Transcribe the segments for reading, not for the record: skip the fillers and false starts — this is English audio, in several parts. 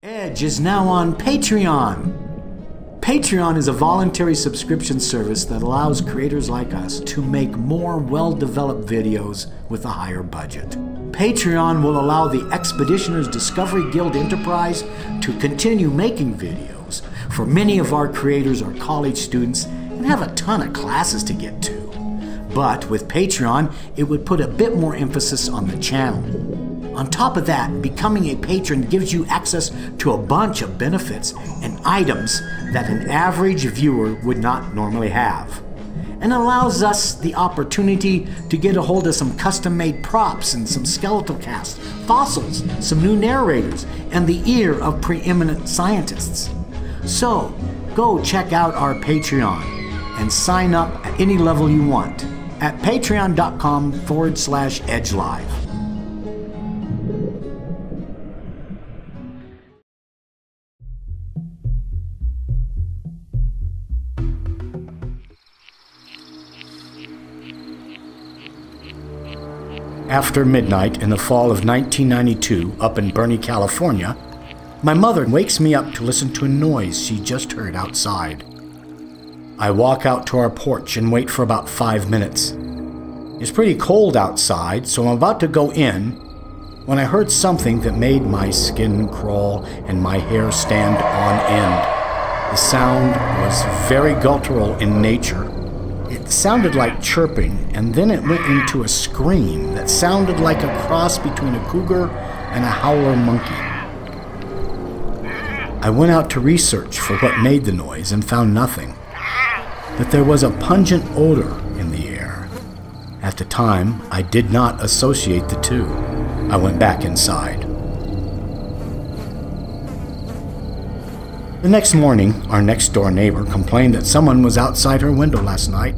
Edge is now on Patreon. Patreon is a voluntary subscription service that allows creators like us to make more well-developed videos with a higher budget. Patreon will allow the Expeditioners Discovery Guild Enterprise to continue making videos, for many of our creators are college students and have a ton of classes to get to. But with Patreon, it would put a bit more emphasis on the channel. On top of that, becoming a patron gives you access to a bunch of benefits and items that an average viewer would not normally have, and allows us the opportunity to get a hold of some custom-made props and some skeletal casts, fossils, some new narrators, and the ear of preeminent scientists. So, go check out our Patreon and sign up at any level you want at patreon.com/edgelive. After midnight in the fall of 1992 up in Bernie, California, my mother wakes me up to listen to a noise she just heard outside. I walk out to our porch and wait for about 5 minutes. It's pretty cold outside, so I'm about to go in when I heard something that made my skin crawl and my hair stand on end. The sound was very guttural in nature. It sounded like chirping, and then it went into a scream that sounded like a cross between a cougar and a howler monkey. I went out to research for what made the noise and found nothing, but there was a pungent odor in the air. At the time, I did not associate the two. I went back inside. The next morning, our next-door neighbor complained that someone was outside her window last night.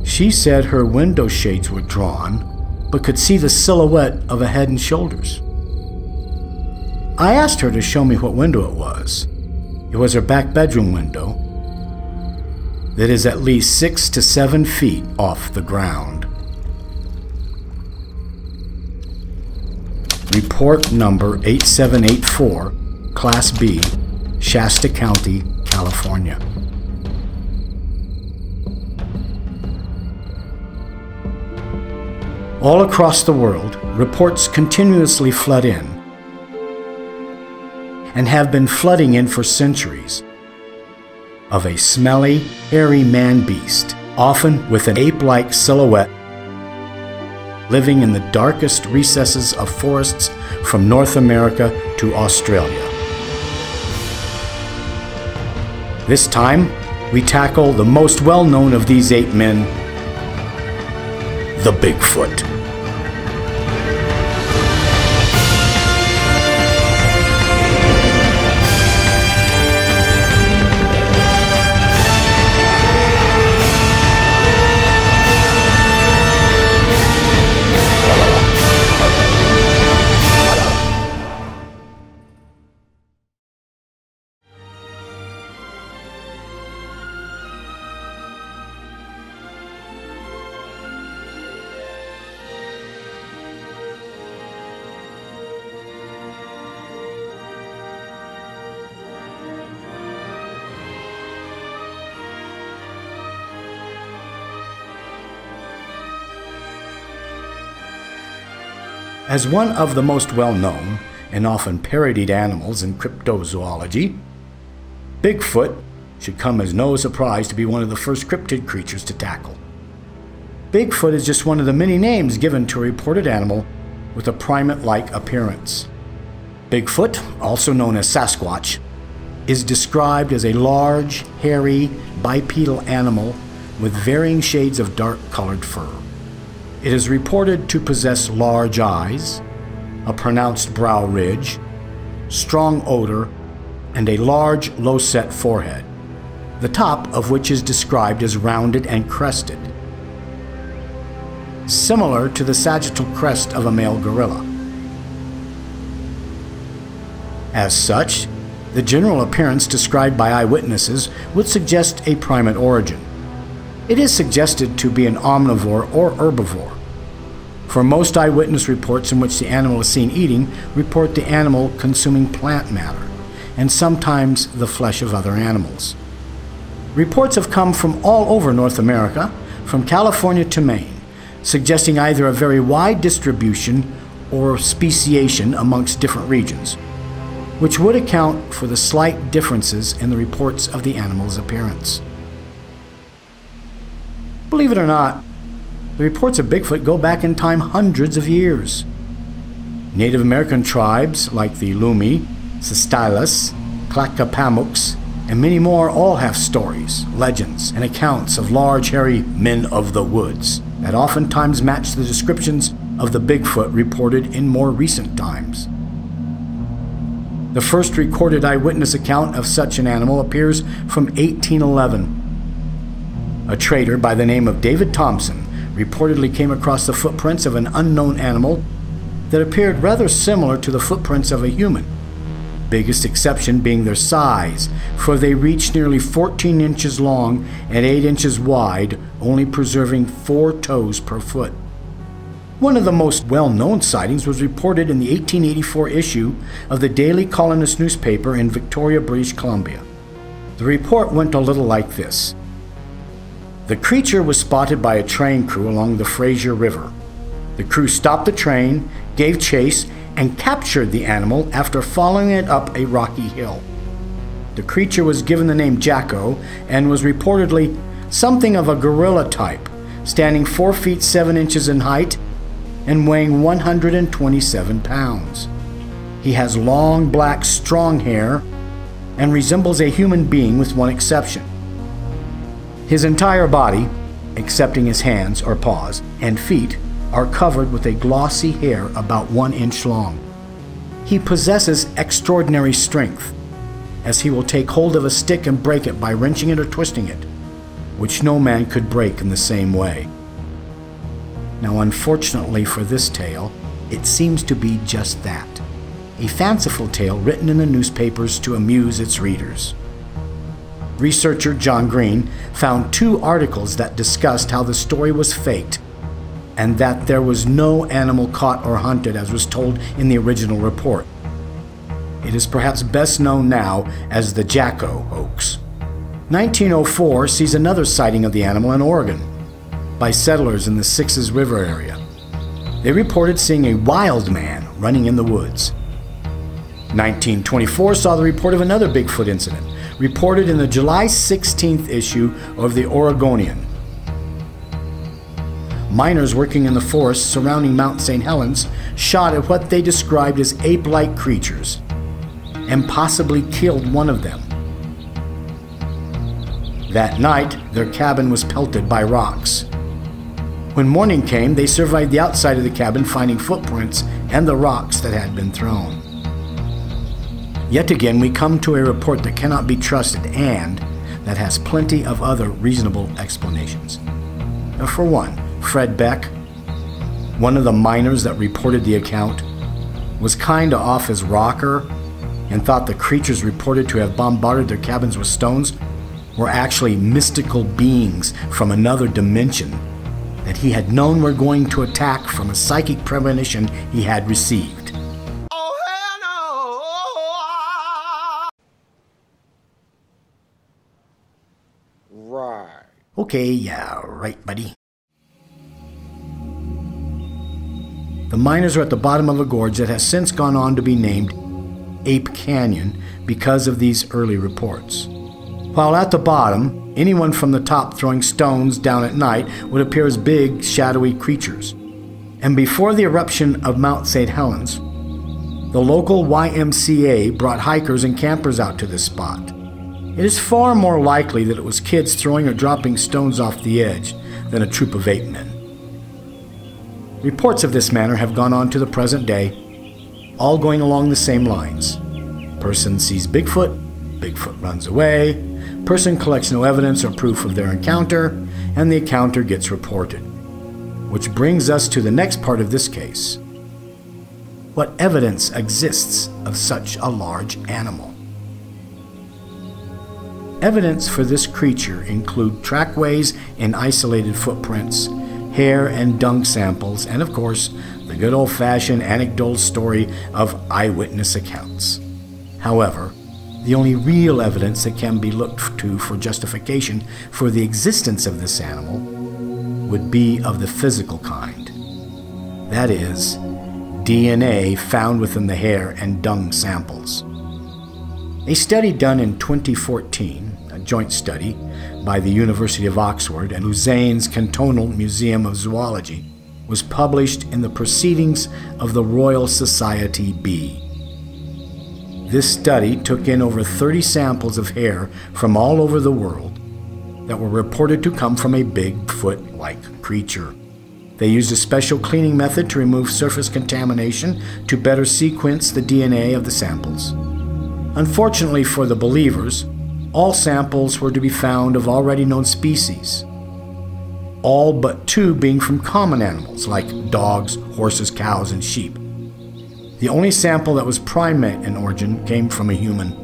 She said her window shades were drawn, but could see the silhouette of a head and shoulders. I asked her to show me what window it was. It was her back bedroom window that is at least 6 to 7 feet off the ground. Report number 8784, Class B, Shasta County, California. All across the world, reports continuously flood in, and have been flooding in for centuries, of a smelly, hairy man-beast, often with an ape-like silhouette, living in the darkest recesses of forests from North America to Australia. This time, we tackle the most well-known of these ape men, the BigFoot. As one of the most well-known and often parodied animals in cryptozoology, Bigfoot should come as no surprise to be one of the first cryptid creatures to tackle. Bigfoot is just one of the many names given to a reported animal with a primate-like appearance. Bigfoot, also known as Sasquatch, is described as a large, hairy, bipedal animal with varying shades of dark-colored fur. It is reported to possess large eyes, a pronounced brow ridge, strong odor, and a large, low-set forehead, the top of which is described as rounded and crested, similar to the sagittal crest of a male gorilla. As such, the general appearance described by eyewitnesses would suggest a primate origin. It is suggested to be an omnivore or herbivore. For most eyewitness reports in which the animal is seen eating, report the animal consuming plant matter, and sometimes the flesh of other animals. Reports have come from all over North America, from California to Maine, suggesting either a very wide distribution or speciation amongst different regions, which would account for the slight differences in the reports of the animal's appearance. Believe it or not, the reports of Bigfoot go back in time hundreds of years. Native American tribes like the Lumi, Sistilas, Clackapamuks, and many more all have stories, legends, and accounts of large, hairy men of the woods that oftentimes match the descriptions of the Bigfoot reported in more recent times. The first recorded eyewitness account of such an animal appears from 1811. A trader by the name of David Thompson reportedly came across the footprints of an unknown animal that appeared rather similar to the footprints of a human, biggest exception being their size, for they reached nearly 14 inches long and 8 inches wide, only preserving 4 toes per foot. One of the most well-known sightings was reported in the 1884 issue of the Daily Colonist newspaper in Victoria, British Columbia. The report went a little like this. The creature was spotted by a train crew along the Fraser River. The crew stopped the train, gave chase, and captured the animal after following it up a rocky hill. The creature was given the name Jacko and was reportedly something of a gorilla type, standing 4 feet 7 inches in height and weighing 127 pounds. He has long, black, strong hair and resembles a human being with one exception. His entire body, excepting his hands or paws and feet, are covered with a glossy hair about 1 inch long. He possesses extraordinary strength, as he will take hold of a stick and break it by wrenching it or twisting it, which no man could break in the same way. Now, unfortunately for this tale, it seems to be just that, a fanciful tale written in the newspapers to amuse its readers. Researcher John Green found 2 articles that discussed how the story was faked and that there was no animal caught or hunted as was told in the original report. It is perhaps best known now as the Jacko hoax. 1904 sees another sighting of the animal in Oregon by settlers in the Sixes River area. They reported seeing a wild man running in the woods. 1924 saw the report of another Bigfoot incident, reported in the July 16th issue of the Oregonian. Miners working in the forests surrounding Mount St. Helens shot at what they described as ape-like creatures and possibly killed one of them. That night, their cabin was pelted by rocks. When morning came, they surveyed the outside of the cabin, finding footprints and the rocks that had been thrown. Yet again, we come to a report that cannot be trusted and that has plenty of other reasonable explanations. For one, Fred Beck, one of the miners that reported the account, was kinda off his rocker and thought the creatures reported to have bombarded their cabins with stones were actually mystical beings from another dimension that he had known were going to attack from a psychic premonition he had received. Right. Okay, yeah, right, buddy. The miners are at the bottom of a gorge that has since gone on to be named Ape Canyon because of these early reports. While at the bottom, anyone from the top throwing stones down at night would appear as big, shadowy creatures. And before the eruption of Mount St. Helens, the local YMCA brought hikers and campers out to this spot. It is far more likely that it was kids throwing or dropping stones off the edge than a troop of ape men. Reports of this manner have gone on to the present day, all going along the same lines. Person sees Bigfoot, Bigfoot runs away, person collects no evidence or proof of their encounter, and the encounter gets reported. Which brings us to the next part of this case. What evidence exists of such a large animal? Evidence for this creature include trackways and isolated footprints, hair and dung samples, and of course, the good old-fashioned anecdotal story of eyewitness accounts. However, the only real evidence that can be looked to for justification for the existence of this animal would be of the physical kind. That is, DNA found within the hair and dung samples. A study done in 2014, a joint study by the University of Oxford and Hussein's Cantonal Museum of Zoology, was published in the Proceedings of the Royal Society B. This study took in over 30 samples of hair from all over the world that were reported to come from a Bigfoot-like creature. They used a special cleaning method to remove surface contamination to better sequence the DNA of the samples. Unfortunately for the believers, all samples were to be found of already known species, all but 2 being from common animals like dogs, horses, cows, and sheep. The only sample that was primate in origin came from a human.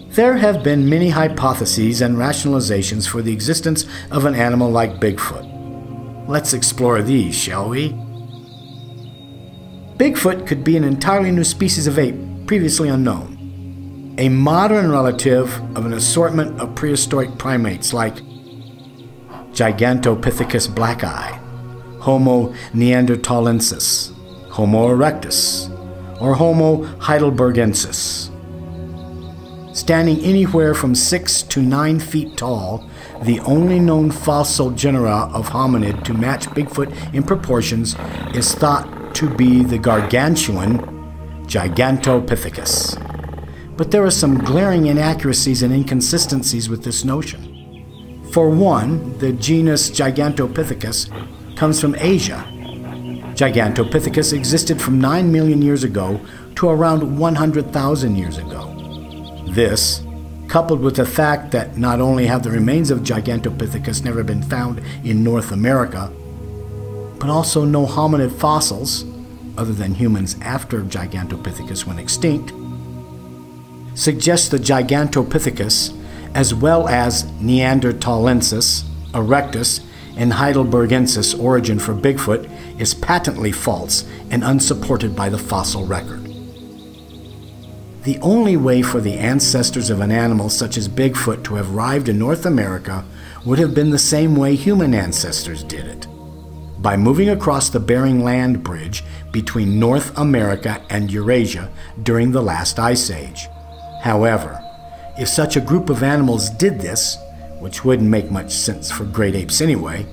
There have been many hypotheses and rationalizations for the existence of an animal like Bigfoot. Let's explore these, shall we? Bigfoot could be an entirely new species of ape, previously unknown. A modern relative of an assortment of prehistoric primates like Gigantopithecus blackeye, Homo neanderthalensis, Homo erectus, or Homo heidelbergensis. Standing anywhere from 6 to 9 feet tall, the only known fossil genera of hominid to match Bigfoot in proportions is thought to be the gargantuan Gigantopithecus. But there are some glaring inaccuracies and inconsistencies with this notion. For one, the genus Gigantopithecus comes from Asia. Gigantopithecus existed from 9 million years ago to around 100,000 years ago. This, coupled with the fact that not only have the remains of Gigantopithecus never been found in North America, but also no hominid fossils, other than humans after Gigantopithecus went extinct, suggests the Gigantopithecus, as well as Neanderthalensis, Erectus, and Heidelbergensis origin for Bigfoot, is patently false and unsupported by the fossil record. The only way for the ancestors of an animal such as Bigfoot to have arrived in North America would have been the same way human ancestors did it, by moving across the Bering Land Bridge between North America and Eurasia during the last ice age. However, if such a group of animals did this, which wouldn't make much sense for great apes anyway,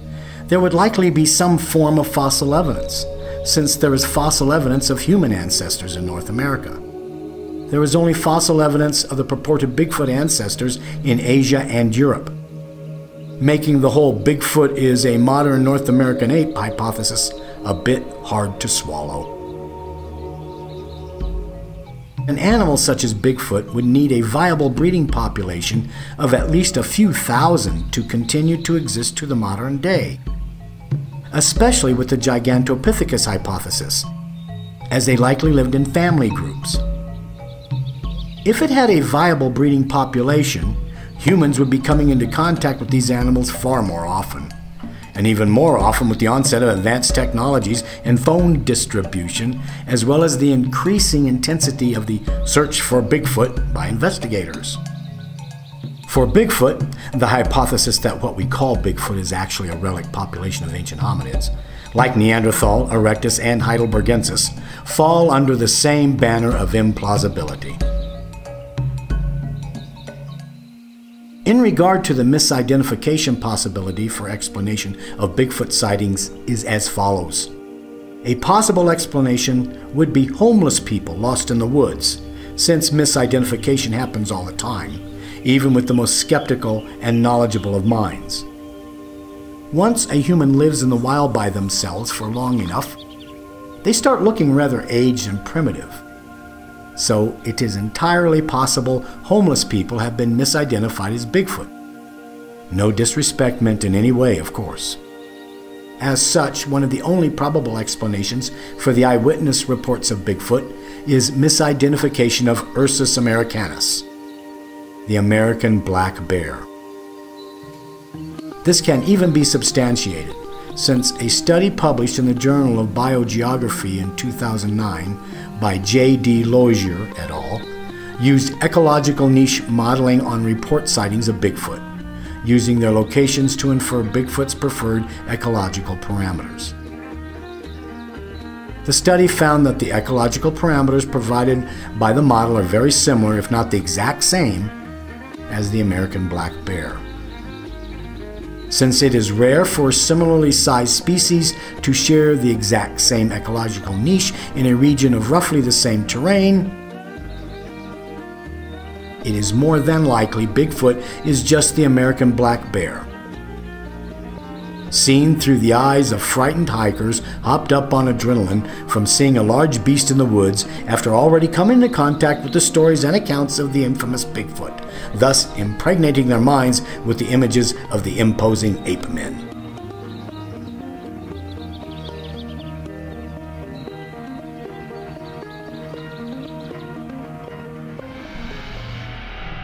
there would likely be some form of fossil evidence, since there is fossil evidence of human ancestors in North America. There is only fossil evidence of the purported Bigfoot ancestors in Asia and Europe, making the whole Bigfoot is a modern North American ape hypothesis a bit hard to swallow. An animal such as Bigfoot would need a viable breeding population of at least a few thousand to continue to exist to the modern day, especially with the Gigantopithecus hypothesis, as they likely lived in family groups. If it had a viable breeding population, humans would be coming into contact with these animals far more often, and even more often with the onset of advanced technologies and phone distribution, as well as the increasing intensity of the search for Bigfoot by investigators. For Bigfoot, the hypothesis that what we call Bigfoot is actually a relic population of ancient hominids, like Neanderthal, Erectus, and Heidelbergensis, fall under the same banner of implausibility. In regard to the misidentification possibility for explanation of Bigfoot sightings is as follows. A possible explanation would be homeless people lost in the woods, since misidentification happens all the time, even with the most skeptical and knowledgeable of minds. Once a human lives in the wild by themselves for long enough, they start looking rather aged and primitive. So it is entirely possible homeless people have been misidentified as Bigfoot. No disrespect meant in any way, of course. As such, one of the only probable explanations for the eyewitness reports of Bigfoot is misidentification of Ursus americanus, the American black bear. This can even be substantiated, since a study published in the Journal of Biogeography in 2009 by J.D. Lozier et al. Used ecological niche modeling on report sightings of Bigfoot, using their locations to infer Bigfoot's preferred ecological parameters. The study found that the ecological parameters provided by the model are very similar, if not the exact same, as the American black bear. Since it is rare for similarly sized species to share the exact same ecological niche in a region of roughly the same terrain, it is more than likely Bigfoot is just the American black bear. Seen through the eyes of frightened hikers hopped up on adrenaline from seeing a large beast in the woods after already coming into contact with the stories and accounts of the infamous Bigfoot, thus impregnating their minds with the images of the imposing ape men.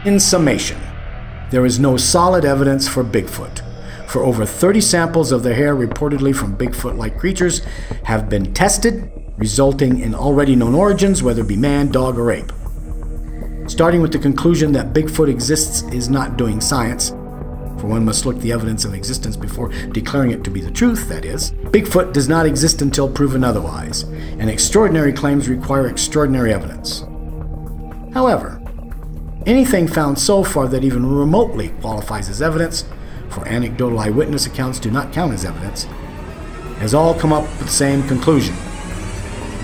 In summation, there is no solid evidence for Bigfoot, for over 30 samples of the hair reportedly from Bigfoot-like creatures have been tested, resulting in already known origins, whether it be man, dog, or ape. Starting with the conclusion that Bigfoot exists is not doing science, for one must look the evidence of existence before declaring it to be the truth, that is. Bigfoot does not exist until proven otherwise, and extraordinary claims require extraordinary evidence. However, anything found so far that even remotely qualifies as evidence, for anecdotal eyewitness accounts do not count as evidence, has all come up with the same conclusion.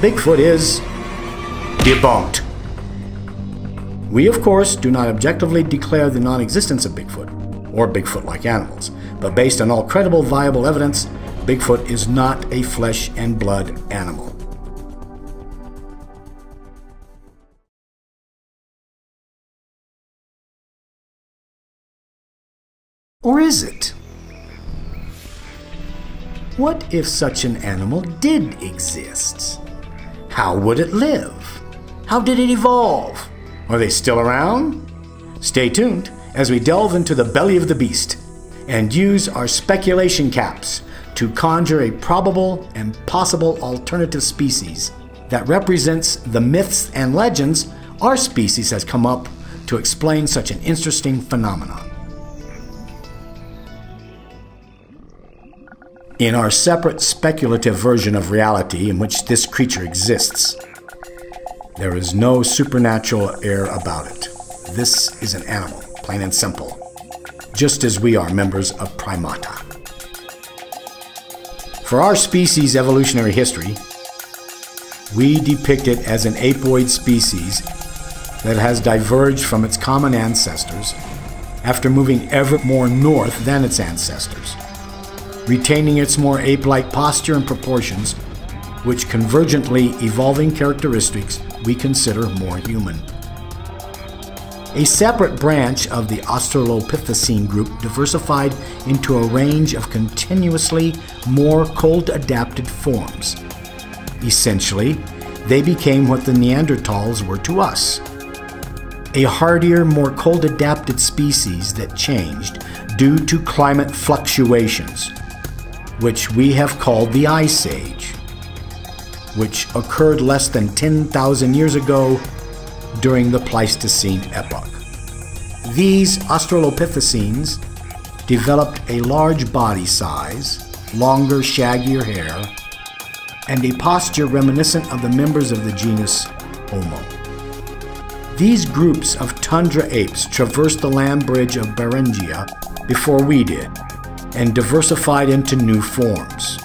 Bigfoot is debunked. We, of course, do not objectively declare the non-existence of Bigfoot, or Bigfoot-like animals, but based on all credible, viable evidence, Bigfoot is not a flesh and blood animal. Or is it? What if such an animal did exist? How would it live? How did it evolve? Are they still around? Stay tuned as we delve into the belly of the beast and use our speculation caps to conjure a probable and possible alternative species that represents the myths and legends our species has come up to explain such an interesting phenomenon. In our separate speculative version of reality in which this creature exists, there is no supernatural air about it. This is an animal, plain and simple, just as we are members of Primata. For our species' evolutionary history, we depict it as an apoid species that has diverged from its common ancestors after moving ever more north than its ancestors, retaining its more ape-like posture and proportions, which convergently evolving characteristics we consider more human. A separate branch of the Australopithecine group diversified into a range of continuously more cold-adapted forms. Essentially, they became what the Neanderthals were to us, a hardier, more cold-adapted species that changed due to climate fluctuations, which we have called the Ice Age, which occurred less than 10,000 years ago during the Pleistocene epoch. These Australopithecines developed a large body size, longer, shaggier hair, and a posture reminiscent of the members of the genus Homo. These groups of tundra apes traversed the land bridge of Beringia before we did, and diversified into new forms.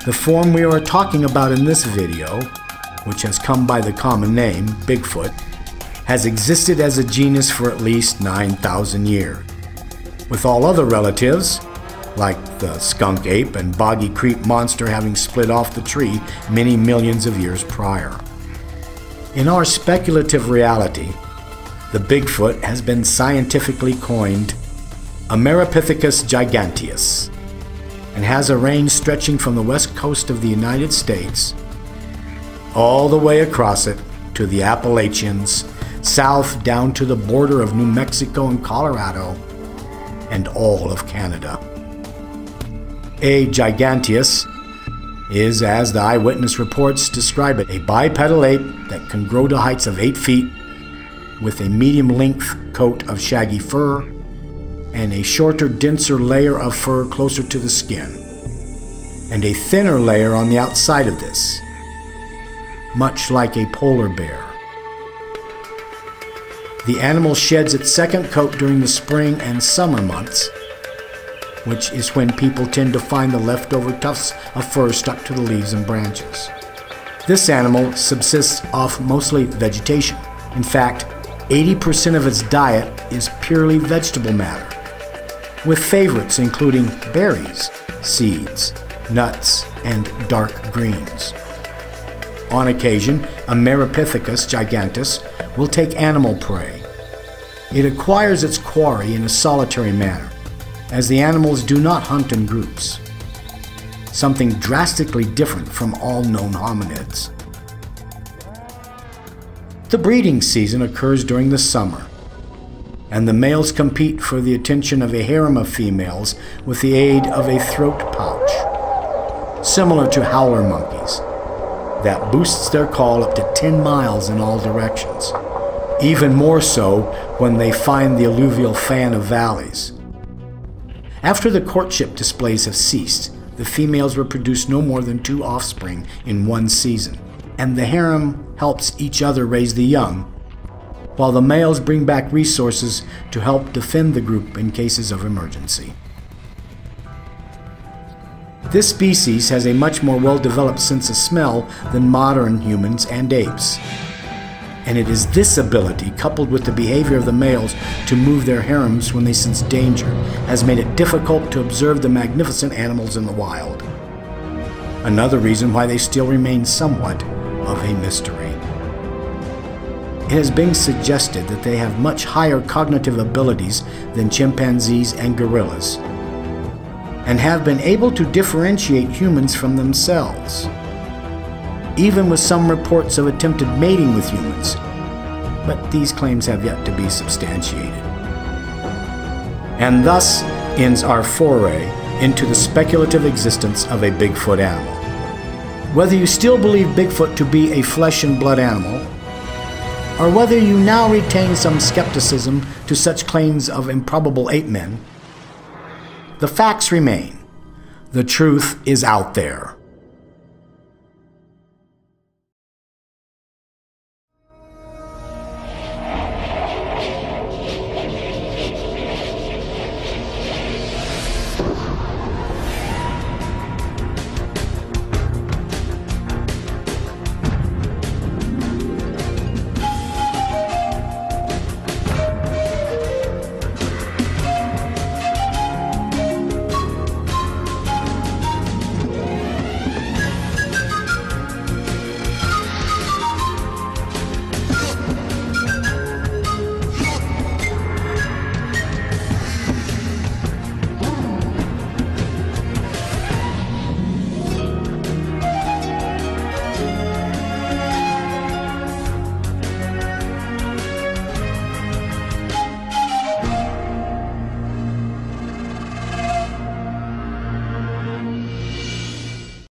The form we are talking about in this video, which has come by the common name Bigfoot, has existed as a genus for at least 9,000 years, with all other relatives, like the skunk ape and boggy creep monster, having split off the tree many millions of years prior. In our speculative reality, the Bigfoot has been scientifically coined Ameripithecus giganteus, and has a range stretching from the west coast of the United States all the way across it to the Appalachians, south down to the border of New Mexico and Colorado, and all of Canada. A giganteus is, as the eyewitness reports describe it, a bipedal ape that can grow to heights of 8 feet with a medium-length coat of shaggy fur and a shorter, denser layer of fur closer to the skin, and a thinner layer on the outside of this, much like a polar bear. The animal sheds its second coat during the spring and summer months, which is when people tend to find the leftover tufts of fur stuck to the leaves and branches. This animal subsists off mostly vegetation. In fact, 80% of its diet is purely vegetable matter, with favorites including berries, seeds, nuts, and dark greens. On occasion, Ameripithecus giganteus will take animal prey. It acquires its quarry in a solitary manner, as the animals do not hunt in groups, something drastically different from all known hominids. The breeding season occurs during the summer, and the males compete for the attention of a harem of females with the aid of a throat pouch, similar to howler monkeys, that boosts their call up to 10 miles in all directions, even more so when they find the alluvial fan of valleys. After the courtship displays have ceased, the females reproduce no more than 2 offspring in one season, and the harem helps each other raise the young, while the males bring back resources to help defend the group in cases of emergency. This species has a much more well-developed sense of smell than modern humans and apes. And it is this ability, coupled with the behavior of the males to move their harems when they sense danger, has made it difficult to observe the magnificent animals in the wild. Another reason why they still remain somewhat of a mystery. It has been suggested that they have much higher cognitive abilities than chimpanzees and gorillas, and have been able to differentiate humans from themselves, even with some reports of attempted mating with humans, but these claims have yet to be substantiated. And thus ends our foray into the speculative existence of a Bigfoot animal. Whether you still believe Bigfoot to be a flesh and blood animal, or whether you now retain some skepticism to such claims of improbable ape men, the facts remain. The truth is out there.